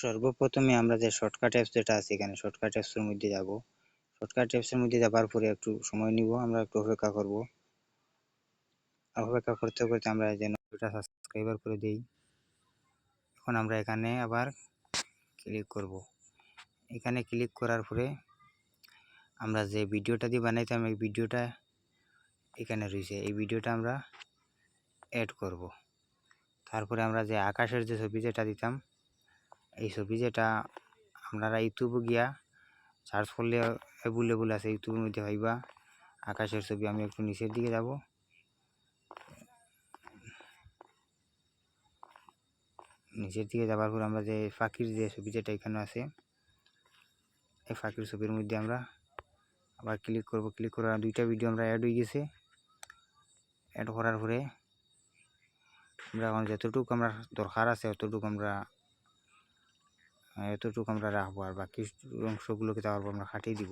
সর্বপ্রথমে আমরা যে শর্টকাট অ্যাপস যেটা আছে এখানে শর্টকাট অ্যাপসের মধ্যে যাব। শর্টকাট অ্যাপসের মধ্যে যাবার পরে একটু সময় নিব, আমরা একটু অপেক্ষা করব। অপেক্ষা করতে করতে আমরা যেন এটা সাবস্ক্রাইবার করে দেই। এখন আমরা এখানে আবার ক্লিক করব। এখানে ক্লিক করার পরে আমরা যে ভিডিওটা দিয়ে বানাইতাম এই ভিডিওটা এখানে রয়েছে, এই ভিডিওটা আমরা অ্যাড করব। তারপরে আমরা যে আকাশের যে ছবি যেটা দিতাম এই ছবি যেটা আপনারা ইউটিউবে গিয়া সার্চ করলে অ্যাভেলেবল আছে, ইউটিউবের মধ্যে পাইবা আকাশের ছবি। আমি একটু নিচের দিকে যাব, নিচের দিকে যাবার পর আমরা যে পাখির যে ছবি যেটা এখানে আছে এই পাখির ছবির মধ্যে আমরা আবার ক্লিক করব। ক্লিক করার দুইটা ভিডিও আমরা অ্যাড হয়ে গেছে। অ্যাড করার পরে আমরা এখন যতটুকু আমরা দরকার আছে এতটুকু আমরা রাখবো, আর বাকি অংশগুলোকে যাওয়ার পর আমরা কাটিয়ে দিব।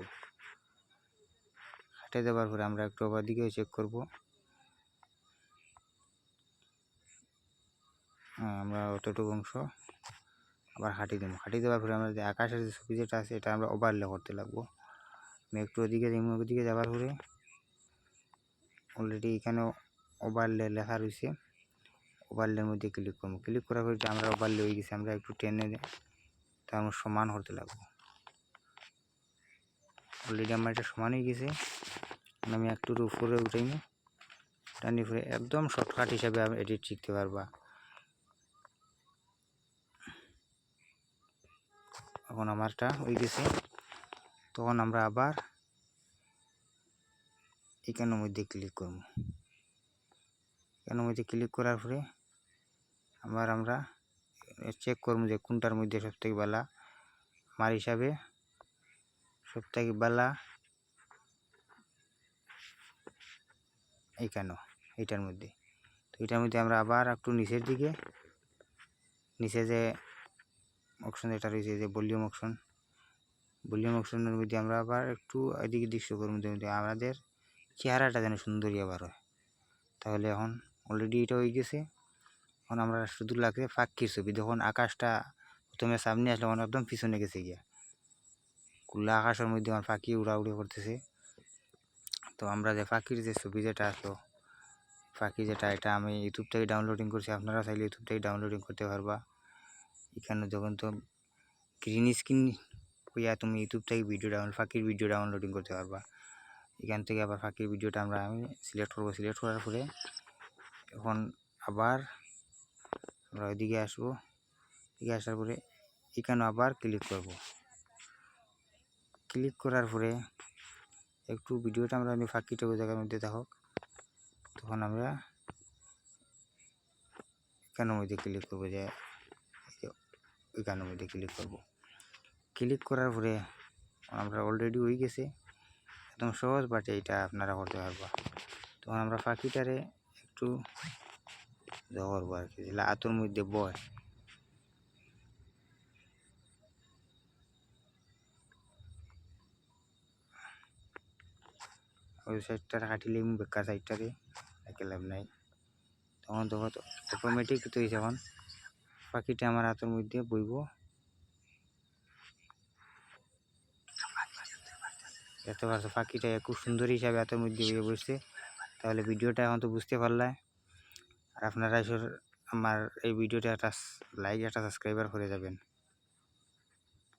কাটিয়ে দেওয়ার পরে আমরা একটু ওপর দিকে চেক করব। আমরা অতটুকু অংশ আবার কাটিয়ে দেবো। কাটিয়ে দেওয়ার পরে আমরা যে আকাশের যে ছবি যেটা আছে এটা আমরা ওভারলে করতে লাগবো। আমি একটু ওদিকে যাবার পরে অলরেডি এখানে ওভারলে লেখা রয়েছে, ওভারলের মধ্যে ক্লিক করবো। ক্লিক করার পরে আমরা ওভারলে হয়ে গেছে, আমরা একটু টেনে তার সমান করতে লাগবো। অলরেডি আমার এটা সমান হয়ে গেছে। আমি একটু উপরে উঠাইনি, টানি উপরে একদম শর্টকাট হিসাবে এডিট শিখতে পারবা। এখন আমারটা হয়ে গেছে। তখন আমরা আবার এখানের মধ্যে ক্লিক করব। এখানের মধ্যে ক্লিক করার পরে আবার আমরা চেক করব যে কোনটার মধ্যে সবথেকে ভালো। আমার হিসাবে সবথেকে ভালো এইটার মধ্যে। তো এটার মধ্যে আমরা আবার একটু নিচের দিকে, নিচে যে অপশন যেটা রয়েছে যে ভলিউম অপশনের মধ্যে আমরা আবার একটু এদিকে দৃশ্য করব, আমাদের চেহারাটা যেন সুন্দরী আবার হয়। তাহলে এখন অলরেডি এটা হয়ে গেছে। এখন আমরা শুধু লাগছে পাখির ছবি। যখন আকাশটা প্রথমে সামনে আসলে তখন একদম পিছনে গেছে গিয়া, খোলা আকাশের মধ্যে আমার পাখি উড়াউড়ি করতেছে। তো আমরা যে পাখির যে ছবি যেটা আসলো পাখি যেটা, এটা আমি ইউটিউব থেকে ডাউনলোডিং করছি। আপনারা চাইলে ইউটিউব থেকে ডাউনলোডিং করতে পারবা। এখানে যখন তো গ্রিন স্ক্রিন হইয়া তুমি ইউটিউব থেকে পাখির ভিডিও ডাউনলোডিং করতে পারবা। এখান থেকে আবার পাখির ভিডিওটা আমি সিলেক্ট করবো। সিলেক্ট করার পরে এখন আবার আমরা ওইদিকে আসবো। এদিকে আসার পরে এখানে আবার ক্লিক করব। ক্লিক করার পরে একটু ভিডিওটা আমরা পাখিটা ওই জায়গার মধ্যে থাকুক, তখন আমরা এখানের মধ্যে ক্লিক করবো, যে ওইখানের মধ্যে ক্লিক করব। ক্লিক করার পরে আমরা অলরেডি হয়ে গেছে, একদম সহজ, বাট এইটা আপনারা করতে পারবা। তখন আমরা পাখিটারে একটু করবো আর কি, আতর মধ্যে বয়। ওই সাইডটা কাটিলে বেকার সাইডটাকে একে লাভ নাই। তখন অটোমেটিক তো যখন পাখিটা আমার হাতের মধ্যে বইব, এত পারছো পাখিটা খুব সুন্দর হিসাবে হাতের মধ্যে বইয়ে বসছে। তাহলে ভিডিওটা এখন তো বুঝতে পারলে। আর আপনারা আমার এই ভিডিওটা একটা লাইক, একটা সাবস্ক্রাইবার করে যাবেন।